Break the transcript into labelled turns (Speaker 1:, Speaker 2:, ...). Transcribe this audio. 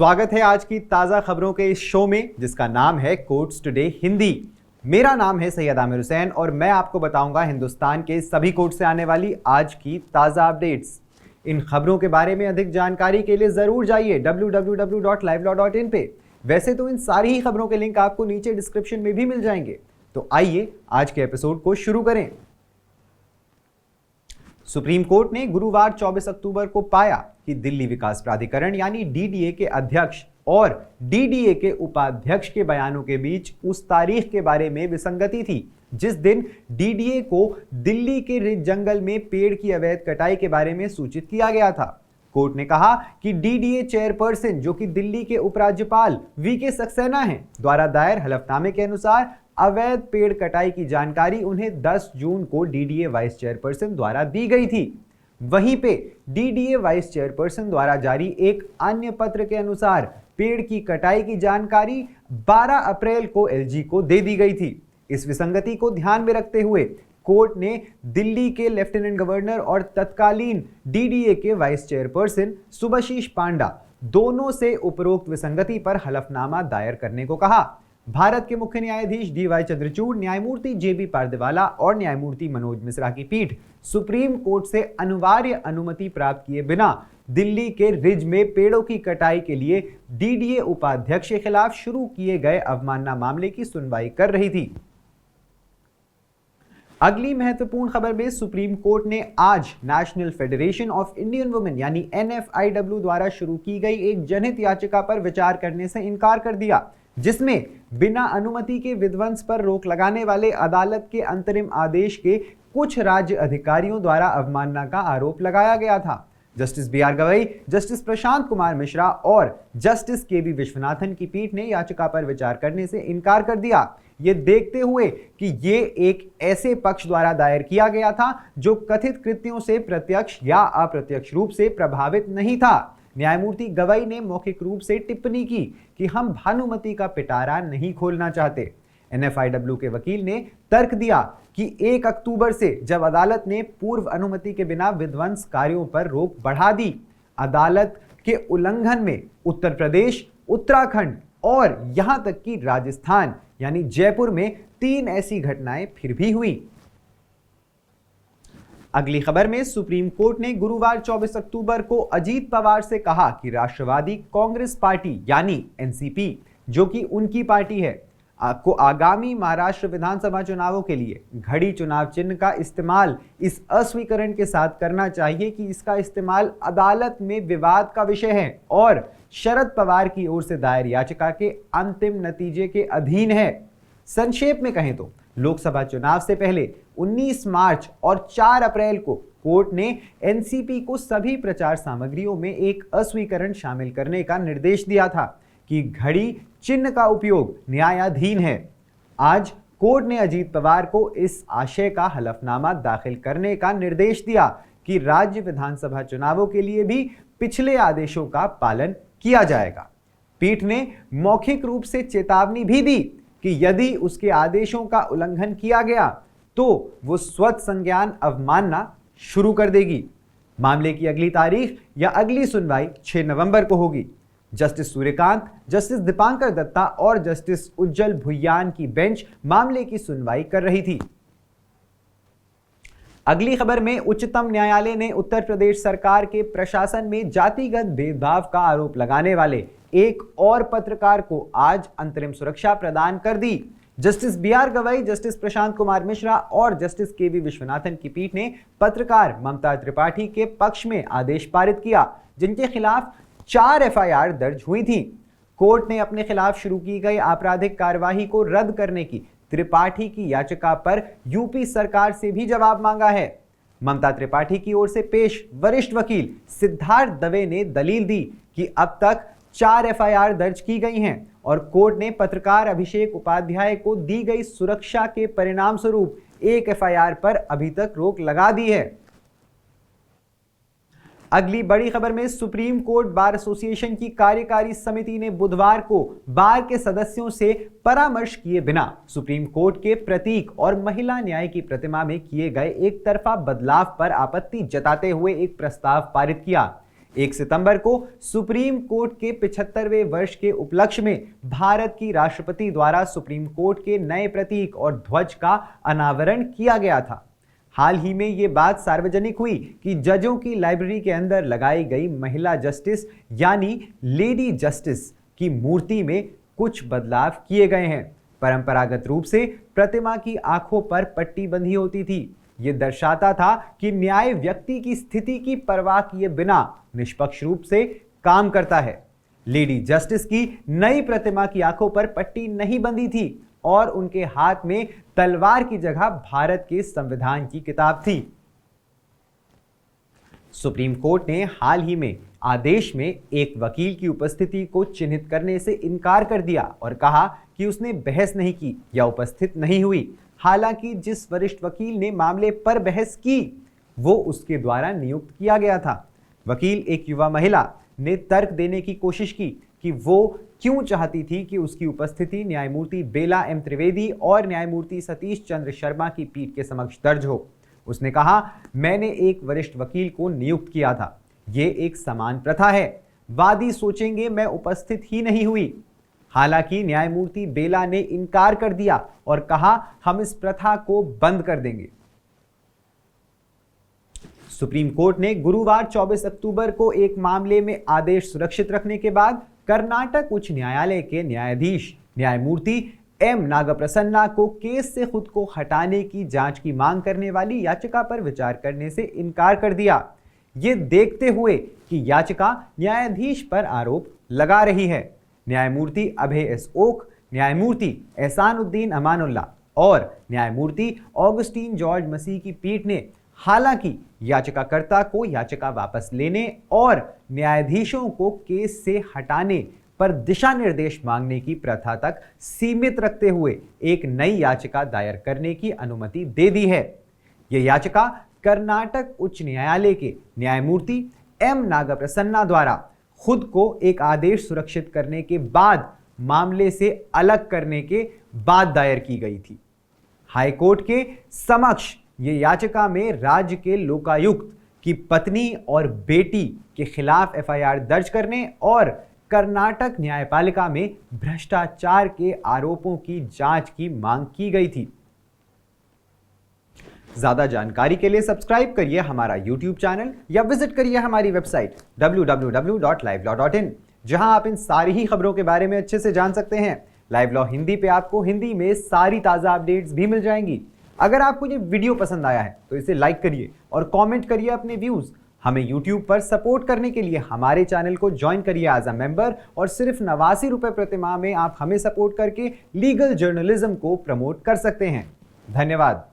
Speaker 1: स्वागत है आज की ताज़ा खबरों के इस शो में जिसका नाम है कोर्ट्स टुडे हिंदी। मेरा नाम है सैयद आमिर हुसैन और मैं आपको बताऊंगा हिंदुस्तान के सभी कोर्ट से आने वाली आज की ताज़ा अपडेट्स। इन खबरों के बारे में अधिक जानकारी के लिए ज़रूर जाइए www.livelaw.in पे। वैसे तो इन सारी ही खबरों के लिंक आपको नीचे डिस्क्रिप्शन में भी मिल जाएंगे। तो आइए आज के एपिसोड को शुरू करें। सुप्रीम कोर्ट ने गुरुवार 24 अक्टूबर को पाया कि दिल्ली विकास प्राधिकरण यानी डीडीए के अध्यक्ष और डीडीए के उपाध्यक्ष के बयानों के बीच उस तारीख के बारे में विसंगति थी जिस दिन डीडीए को दिल्ली के रिज जंगल में पेड़ की अवैध कटाई के बारे में सूचित किया गया था। कोर्ट ने कहा कि डीडीए चेयरपर्सन जो कि दिल्ली के उपराज्यपाल वीके सक्सेना हैं द्वारा दायर हलफनामे के अनुसार अवैध पेड़ कटाई की जानकारी उन्हें 10 जून को डीडीए वाइस चेयरपर्सन द्वारा दी गई थी। वहीं पे डीडीए वाइस चेयरपर्सन द्वारा जारी एक अन्य पत्र के अनुसार पेड़ की कटाई की जानकारी 12 अप्रैल को एलजी को दे दी गई थी। इस विसंगति को ध्यान में रखते हुए कोर्ट ने दिल्ली के लेफ्टिनेंट गवर्नर और तत्कालीन डीडीए के वाइस चेयरपर्सन सुभाशीष पांडा दोनों से उपरोक्त विसंगति पर हलफनामा दायर करने को कहा। भारत के मुख्य न्यायाधीश डीवाई चंद्रचूड़, न्यायमूर्ति जेबी पारदेवाला और न्यायमूर्ति मनोज मिश्रा की पीठ सुप्रीम कोर्ट से अनिवार्य अनुमति प्राप्त किए बिना दिल्ली के रिज में पेड़ों की कटाई के लिए डीडीए उपाध्यक्ष के खिलाफ शुरू किए गए अवमानना मामले की सुनवाई कर रही थी। अगली महत्वपूर्ण खबर में सुप्रीम कोर्ट ने आज national federation of Indian women यानी एनएफआईडब्ल्यू द्वारा शुरू की गई एक जनहित याचिका पर विचार करने से इनकार कर दिया जिसमें बिना अनुमति के विध्वंस पर रोक लगाने वाले अदालत के अंतरिम आदेश के कुछ राज्य अधिकारियों द्वारा अवमानना का आरोप लगाया गया था। Justice B R. Gavai, justice Prashant Kumar Mishra और जस्टिस के.वी. विश्वनाथन की पीठ ने याचिका पर विचार करने से इनकार कर दिया, ये देखते हुए कि ये एक ऐसे पक्ष द्वारा दायर किया गया था जो कथित कृत्यों से प्रत्यक्ष या अप्रत्यक्ष रूप से प्रभावित नहीं था। न्यायमूर्ति गवई ने मौखिक रूप से टिप्पणी की कि हम भानुमति का पिटारा नहीं खोलना चाहते। एनएफआईडब्ल्यू के वकील ने तर्क दिया कि 1 अक्टूबर से जब अदालत ने पूर्व अनुमति के बिना विध्वंस कार्यों पर रोक बढ़ा दी, अदालत के उल्लंघन में उत्तर प्रदेश, उत्तराखंड और यहां तक कि राजस्थान यानी जयपुर में 3 ऐसी घटनाएं फिर भी हुई। अगली खबर में सुप्रीम कोर्ट ने गुरुवार 24 अक्टूबर को अजीत पवार से कहा कि राष्ट्रवादी कांग्रेस पार्टी यानी एनसीपी जो कि उनकी पार्टी है को आगामी महाराष्ट्र विधानसभा चुनावों के लिए घड़ी चुनाव चिन्ह का इस्तेमाल इस अस्वीकरण के साथ करना चाहिए कि इसका इस्तेमाल अदालत में विवाद का विषय है और शरद पवार की ओर से दायर याचिका के अंतिम नतीजे के अधीन है। संक्षेप में कहें तो लोकसभा चुनाव से पहले 19 मार्च और 4 अप्रैल को कोर्ट ने एनसीपी को सभी प्रचार सामग्रियों में एक अस्वीकरण शामिल करने का निर्देश दिया था कि घड़ी चिन्ह का उपयोग न्यायाधीन है। आज कोर्ट ने अजीत पवार को इस आशय का हलफनामा दाखिल करने का निर्देश दिया कि राज्य विधानसभा चुनावों के लिए भी पिछले आदेशों का पालन किया जाएगा। पीठ ने मौखिक रूप से चेतावनी भी दी कि यदि उसके आदेशों का उल्लंघन किया गया तो वो स्वतः संज्ञान अवमानना शुरू कर देगी। मामले की अगली तारीख या अगली सुनवाई 6 नवंबर को होगी। जस्टिस सूर्यकांत, जस्टिस दीपांकर दत्ता और जस्टिस उज्जवल भुइयान की बेंच मामले की सुनवाई कर रही थी। अगली खबर में उच्चतम न्यायालय ने उत्तर प्रदेश सरकार के प्रशासन में जातिगत भेदभाव का आरोप लगाने वाले एक और पत्रकार को आज अंतरिम सुरक्षा प्रदान कर दी। Justice B R. Gavai, justice Prashant Kumar Mishra और जस्टिस के.वी. विश्वनाथन की पीठ ने पत्रकार ममता त्रिपाठी के पक्ष में आदेश पारित किया जिनके खिलाफ 4 एफआईआर दर्ज हुई थी। कोर्ट ने अपने खिलाफ शुरू की गई आपराधिक कार्यवाही को रद्द करने की त्रिपाठी की याचिका पर यूपी सरकार से भी जवाब मांगा है। ममता त्रिपाठी की ओर से पेश वरिष्ठ वकील सिद्धार्थ दवे ने दलील दी कि अब तक 4 एफआईआर दर्ज की गई हैं और कोर्ट ने पत्रकार अभिषेक उपाध्याय को दी गई सुरक्षा के परिणाम स्वरूप 1 एफआईआर पर अभी तक रोक लगा दी है। अगली बड़ी खबर में सुप्रीम कोर्ट बार एसोसिएशन की कार्यकारी समिति ने बुधवार को बार के सदस्यों से परामर्श किए बिना सुप्रीम कोर्ट के प्रतीक और महिला न्याय की प्रतिमा में किए गए एक तरफा बदलाव पर आपत्ति जताते हुए एक प्रस्ताव पारित किया। 1 सितंबर को सुप्रीम कोर्ट के 75वें वर्ष के उपलक्ष्य में भारत की राष्ट्रपति द्वारा सुप्रीम कोर्ट के नए प्रतीक और ध्वज का अनावरण किया गया था। हाल ही में यह बात सार्वजनिक हुई कि जजों की लाइब्रेरी के अंदर लगाई गई महिला जस्टिस यानी लेडी जस्टिस की मूर्ति में कुछ बदलाव किए गए हैं। परंपरागत रूप से प्रतिमा की आंखों पर पट्टी बंधी होती थी। यह दर्शाता था कि न्याय व्यक्ति की स्थिति की परवाह किए बिना निष्पक्ष रूप से काम करता है। लेडी जस्टिस की नई प्रतिमा की आंखों पर पट्टी नहीं बंधी थी और उनके हाथ में तलवार की जगह भारत के संविधान की किताब थी। सुप्रीम कोर्ट ने हाल ही में आदेश में एक वकील की उपस्थिति को चिन्हित करने से इनकार कर दिया और कहा कि उसने बहस नहीं की या उपस्थित नहीं हुई। हालांकि जिस वरिष्ठ वकील ने मामले पर बहस की वो उसके द्वारा नियुक्त किया गया था। वकील एक युवा महिला ने तर्क देने की कोशिश की कि वो क्यों चाहती थी कि उसकी उपस्थिति न्यायमूर्ति बेला एम त्रिवेदी और न्यायमूर्ति सतीश चंद्र शर्मा की पीठ के समक्ष दर्ज हो। उसने कहा, मैंने एक वरिष्ठ वकील को नियुक्त किया था। ये एक समान प्रथा है। वादी सोचेंगे मैं उपस्थित ही नहीं हुई। हालांकि न्यायमूर्ति बेला ने इनकार कर दिया और कहा, हम इस प्रथा को बंद कर देंगे। सुप्रीम कोर्ट ने गुरुवार 24 अक्टूबर को एक मामले में आदेश सुरक्षित रखने के बाद कर्नाटक उच्च न्यायालय के न्यायाधीश न्यायमूर्ति एम नागप्रसन्ना को केस से खुद को हटाने की जांच की मांग करने वाली याचिका पर विचार करने से इनकार कर दिया। ये देखते हुए कि याचिका न्यायाधीश पर आरोप लगा रही है। न्यायमूर्ति अभय एस ओक, न्यायमूर्ति एहसानुद्दीन अमानुल्लाह और न्यायमूर्ति ऑगस्टीन जॉर्ज मसीह की पीठ ने हालांकि याचिकाकर्ता को याचिका वापस लेने और न्यायाधीशों को केस से हटाने पर दिशा निर्देश मांगने की प्रथा तक सीमित रखते हुए एक नई याचिका दायर करने की अनुमति दे दी है। यह याचिका कर्नाटक उच्च न्यायालय के न्यायमूर्ति एम नागप्रसन्ना द्वारा खुद को एक आदेश सुरक्षित करने के बाद मामले से अलग करने के बाद दायर की गई थी। हाईकोर्ट के समक्ष ये याचिका में राज्य के लोकायुक्त की पत्नी और बेटी के खिलाफ एफआईआर दर्ज करने और कर्नाटक न्यायपालिका में भ्रष्टाचार के आरोपों की जांच की मांग की गई थी। ज्यादा जानकारी के लिए सब्सक्राइब करिए हमारा YouTube चैनल या विजिट करिए हमारी वेबसाइट www.livelawin, जहां आप इन सारी ही खबरों के बारे में अच्छे से जान सकते हैं। लाइव लॉ हिंदी पे आपको हिंदी में सारी ताजा अपडेट्स भी मिल जाएंगी। अगर आपको ये वीडियो पसंद आया है तो इसे लाइक करिए और कमेंट करिए अपने व्यूज। हमें YouTube पर सपोर्ट करने के लिए हमारे चैनल को ज्वाइन करिए एज अ मेंबर और सिर्फ 89 रुपए प्रति माह में आप हमें सपोर्ट करके लीगल जर्नलिज्म को प्रमोट कर सकते हैं। धन्यवाद।